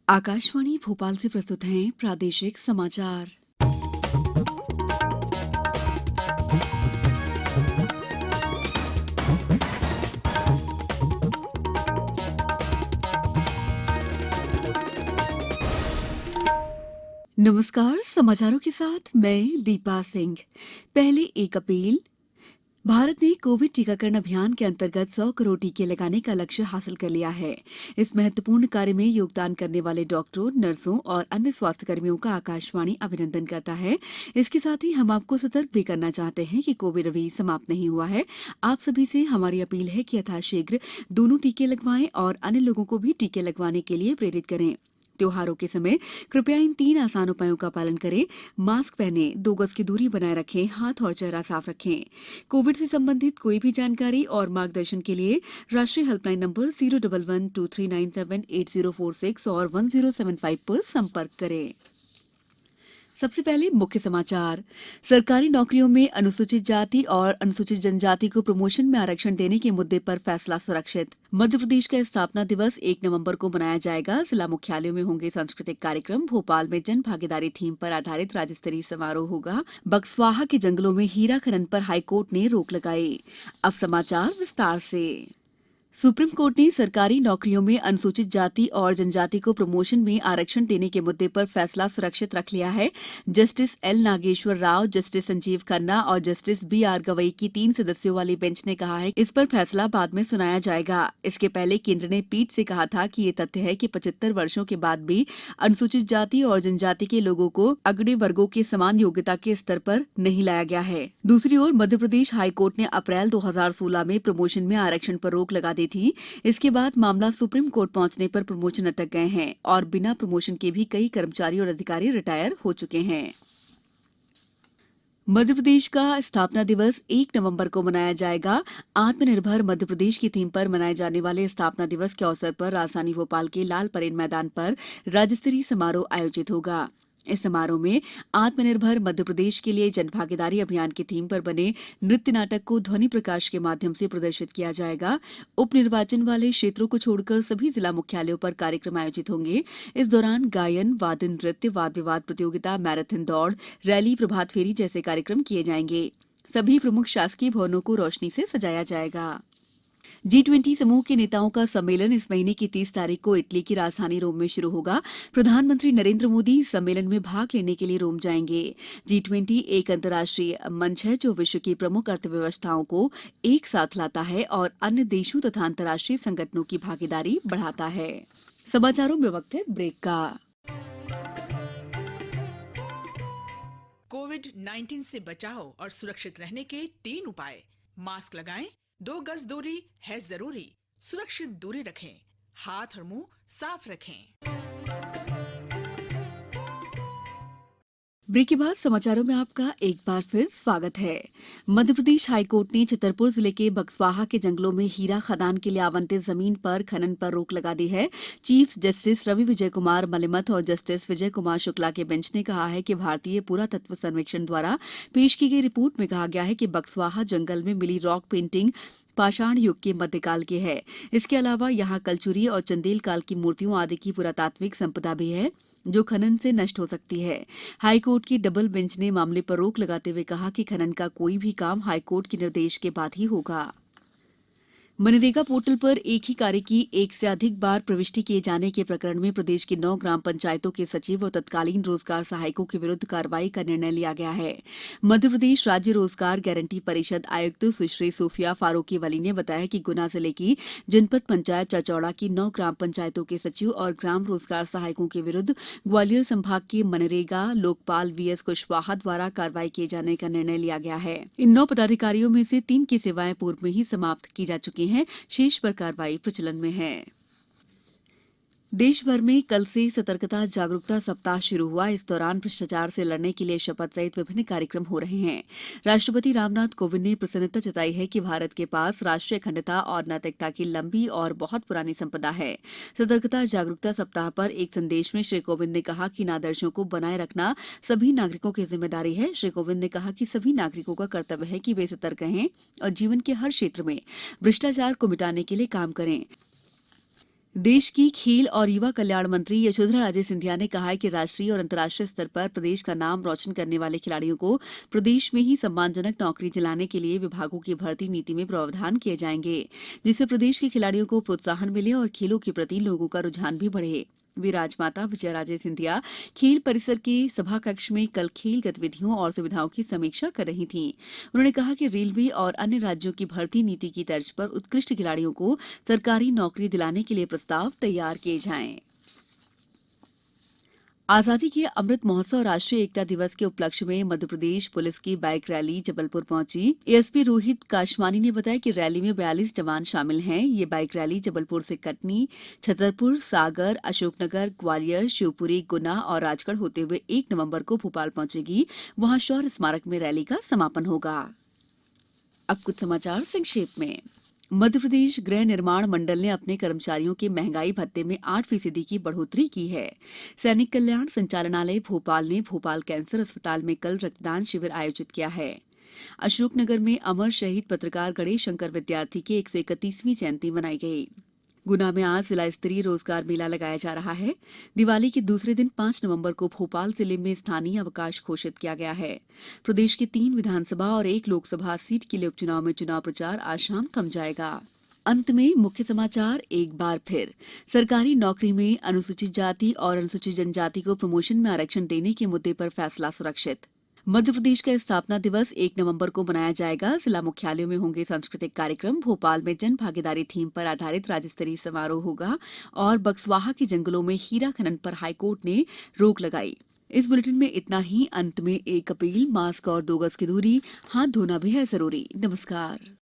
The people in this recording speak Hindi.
आकाशवाणी भोपाल से प्रस्तुत हैं प्रादेशिक समाचार। नमस्कार, समाचारों के साथ मैं दीपा सिंह। पहले एक अपील। भारत ने कोविड टीकाकरण अभियान के अंतर्गत 100 करोड़ टीके लगाने का लक्ष्य हासिल कर लिया है। इस महत्वपूर्ण कार्य में योगदान करने वाले डॉक्टरों, नर्सों और अन्य स्वास्थ्यकर्मियों का आकाशवाणी अभिनंदन करता है। इसके साथ ही हम आपको सतर्क भी करना चाहते हैं कि कोविड अभी समाप्त नहीं हुआ है। आप सभी से हमारी अपील है कि यथाशीघ्र दोनों टीके लगवाएं और अन्य लोगों को भी टीके लगवाने के लिए प्रेरित करें। त्योहारों के समय कृपया इन 3 आसान उपायों का पालन करें। मास्क पहनें, 2 गज की दूरी बनाए रखें, हाथ और चेहरा साफ रखें। कोविड से संबंधित कोई भी जानकारी और मार्गदर्शन के लिए राष्ट्रीय हेल्पलाइन नंबर 01123978046 और 1075 पर संपर्क करें। सबसे पहले मुख्य समाचार। सरकारी नौकरियों में अनुसूचित जाति और अनुसूचित जनजाति को प्रमोशन में आरक्षण देने के मुद्दे पर फैसला सुरक्षित। मध्य प्रदेश का स्थापना दिवस 1 नवंबर को मनाया जाएगा। जिला मुख्यालयों में होंगे सांस्कृतिक कार्यक्रम। भोपाल में जन भागीदारी थीम पर आधारित राज्य स्तरीय समारोह होगा। बक्सवाहा के जंगलों में हीरा खनन पर हाईकोर्ट ने रोक लगाई। अब समाचार विस्तार से। सुप्रीम कोर्ट ने सरकारी नौकरियों में अनुसूचित जाति और जनजाति को प्रमोशन में आरक्षण देने के मुद्दे पर फैसला सुरक्षित रख लिया है। Justice L Nageswara Rao, justice Sanjiv Khanna और जस्टिस बी.आर. गवई की 3 सदस्यों वाली बेंच ने कहा है इस पर फैसला बाद में सुनाया जाएगा। इसके पहले केंद्र ने पीठ से कहा था कि ये तथ्य है कि 75 वर्षों के बाद भी अनुसूचित जाति और जनजाति के लोगों को अगड़े वर्गों के समान योग्यता के स्तर पर नहीं लाया गया है। दूसरी ओर मध्य प्रदेश हाईकोर्ट ने अप्रैल 2016 में प्रमोशन में आरक्षण पर रोक लगा दी थी। इसके बाद मामला सुप्रीम कोर्ट पहुंचने पर प्रमोशन अटक गए हैं और बिना प्रमोशन के भी कई कर्मचारी और अधिकारी रिटायर हो चुके हैं। मध्य प्रदेश का स्थापना दिवस 1 नवंबर को मनाया जाएगा। आत्मनिर्भर मध्य प्रदेश की थीम पर मनाए जाने वाले स्थापना दिवस के अवसर पर राजधानी भोपाल के लाल परेड मैदान पर राज्य स्तरीय समारोह आयोजित होगा। इस समारोह में आत्मनिर्भर मध्य प्रदेश के लिए जनभागीदारी अभियान की थीम पर बने नृत्य नाटक को ध्वनि प्रकाश के माध्यम से प्रदर्शित किया जाएगा। उप निर्वाचन वाले क्षेत्रों को छोड़कर सभी जिला मुख्यालयों पर कार्यक्रम आयोजित होंगे। इस दौरान गायन, वादन, नृत्य, वाद विवाद प्रतियोगिता, मैराथन दौड़, रैली, प्रभात फेरी जैसे कार्यक्रम किए जाएंगे। सभी प्रमुख शासकीय भवनों को रोशनी से सजाया जाएगा। G20 समूह के नेताओं का सम्मेलन इस महीने की 30 तारीख को इटली की राजधानी रोम में शुरू होगा। प्रधानमंत्री नरेंद्र मोदी इस सम्मेलन में भाग लेने के लिए रोम जाएंगे। G20 एक अंतर्राष्ट्रीय मंच है जो विश्व की प्रमुख अर्थव्यवस्थाओं को एक साथ लाता है और अन्य देशों तथा अंतर्राष्ट्रीय संगठनों की भागीदारी बढ़ाता है। समाचारों में वक्त है ब्रेक का। कोविड-19 से बचाव और सुरक्षित रहने के 3 उपाय। मास्क लगाएं, 2 गज दूरी है जरूरी, सुरक्षित दूरी रखें, हाथ और मुंह साफ रखें। ब्रेक के बाद समाचारों में आपका एक बार फिर स्वागत है। मध्य प्रदेश हाईकोर्ट ने छतरपुर जिले के बक्सवाहा के जंगलों में हीरा खदान के लिए आवंटित जमीन पर खनन पर रोक लगा दी है। चीफ जस्टिस रवि विजय कुमार मलिमथ और जस्टिस विजय कुमार शुक्ला के बेंच ने कहा है कि भारतीय पुरातत्व सर्वेक्षण द्वारा पेश की गई रिपोर्ट में कहा गया है कि बक्सवाहा जंगल में मिली रॉक पेंटिंग पाषाण युग के मध्यकाल की है। इसके अलावा यहाँ कलचुरी और चंदेल काल की मूर्तियों आदि की पुरातात्विक संपदा भी है जो खनन से नष्ट हो सकती है। हाईकोर्ट की डबल बेंच ने मामले पर रोक लगाते हुए कहा कि खनन का कोई भी काम हाईकोर्ट के निर्देश के बाद ही होगा। मनरेगा पोर्टल पर एक ही कार्य की एक से अधिक बार प्रविष्टि किए जाने के प्रकरण में प्रदेश की 9 ग्राम पंचायतों के सचिव और तत्कालीन रोजगार सहायकों के विरुद्ध कार्रवाई का निर्णय लिया गया है। मध्य प्रदेश राज्य रोजगार गारंटी परिषद आयुक्त सुश्री सूफिया फारूकी वली ने बताया कि गुना जिले की जनपद पंचायत चचौड़ा की 9 ग्राम पंचायतों के सचिव और ग्राम रोजगार सहायकों के विरुद्ध ग्वालियर संभाग के मनरेगा लोकपाल वीएस कुशवाहा द्वारा कार्रवाई किए जाने का निर्णय लिया गया है। इन 9 पदाधिकारियों में से 3 की सेवाएं पूर्व में ही समाप्त की जा चुकी हैं। शेष पर कार्रवाई प्रचलन में है। देश भर में कल से सतर्कता जागरूकता सप्ताह शुरू हुआ। इस दौरान भ्रष्टाचार से लड़ने के लिए शपथ सहित विभिन्न कार्यक्रम हो रहे हैं। राष्ट्रपति रामनाथ कोविंद ने प्रसन्नता जताई है कि भारत के पास राष्ट्रीय अखंडता और नैतिकता की लंबी और बहुत पुरानी संपदा है। सतर्कता जागरूकता सप्ताह पर एक संदेश में श्री कोविंद ने कहा कि इन आदर्शों को बनाए रखना सभी नागरिकों की जिम्मेदारी है। श्री कोविंद ने कहा कि सभी नागरिकों का कर्तव्य है कि वे सतर्क रहें और जीवन के हर क्षेत्र में भ्रष्टाचार को मिटाने के लिए काम करें। देश की खेल और युवा कल्याण मंत्री यशोधरा राजे सिंधिया ने कहा है कि राष्ट्रीय और अंतर्राष्ट्रीय स्तर पर प्रदेश का नाम रोशन करने वाले खिलाड़ियों को प्रदेश में ही सम्मानजनक नौकरी दिलाने के लिए विभागों की भर्ती नीति में प्रावधान किए जाएंगे, जिससे प्रदेश के खिलाड़ियों को प्रोत्साहन मिले और खेलों के प्रति लोगों का रुझान भी बढ़े। वे राजमाता विजयाराजे सिंधिया खेल परिसर के सभा कक्ष में कल खेल गतिविधियों और सुविधाओं की समीक्षा कर रही थीं। उन्होंने कहा कि रेलवे और अन्य राज्यों की भर्ती नीति की तर्ज पर उत्कृष्ट खिलाड़ियों को सरकारी नौकरी दिलाने के लिए प्रस्ताव तैयार किए जाएं। आजादी के अमृत महोत्सव राष्ट्रीय एकता दिवस के उपलक्ष्य में मध्यप्रदेश पुलिस की बाइक रैली जबलपुर पहुंची। एएसपी रोहित काशमानी ने बताया कि रैली में 42 जवान शामिल हैं। ये बाइक रैली जबलपुर से कटनी, छतरपुर, सागर, अशोकनगर, ग्वालियर, शिवपुरी, गुना और राजगढ़ होते हुए 1 नवंबर को भोपाल पहुंचेगी। वहां शौर्य स्मारक में रैली का समापन होगा। अब कुछ समाचार संक्षेप में। मध्यप्रदेश गृह निर्माण मंडल ने अपने कर्मचारियों के महंगाई भत्ते में 8% की बढ़ोतरी की है। सैनिक कल्याण संचालनालय भोपाल ने भोपाल कैंसर अस्पताल में कल रक्तदान शिविर आयोजित किया है। अशोकनगर में अमर शहीद पत्रकार गणेश शंकर विद्यार्थी की 131वीं जयंती मनाई गई। गुना में आज जिला स्तरीय रोजगार मेला लगाया जा रहा है। दिवाली के दूसरे दिन 5 नवंबर को भोपाल जिले में स्थानीय अवकाश घोषित किया गया है। प्रदेश की 3 विधानसभा और 1 लोकसभा सीट के लिए उपचुनाव में चुनाव प्रचार आज शाम थम जाएगा। अंत में मुख्य समाचार एक बार फिर। सरकारी नौकरी में अनुसूचित जाति और अनुसूचित जनजाति को प्रमोशन में आरक्षण देने के मुद्दे पर फैसला सुरक्षित। मध्य प्रदेश का स्थापना दिवस 1 नवंबर को मनाया जाएगा। जिला मुख्यालयों में होंगे सांस्कृतिक कार्यक्रम। भोपाल में जन भागीदारी थीम पर आधारित राज्य स्तरीय समारोह होगा और बक्सवाहा के जंगलों में हीरा खनन पर हाईकोर्ट ने रोक लगाई। इस बुलेटिन में इतना ही। अंत में एक अपील, मास्क और 2 गज की दूरी, हाथ धोना भी है जरूरी। नमस्कार।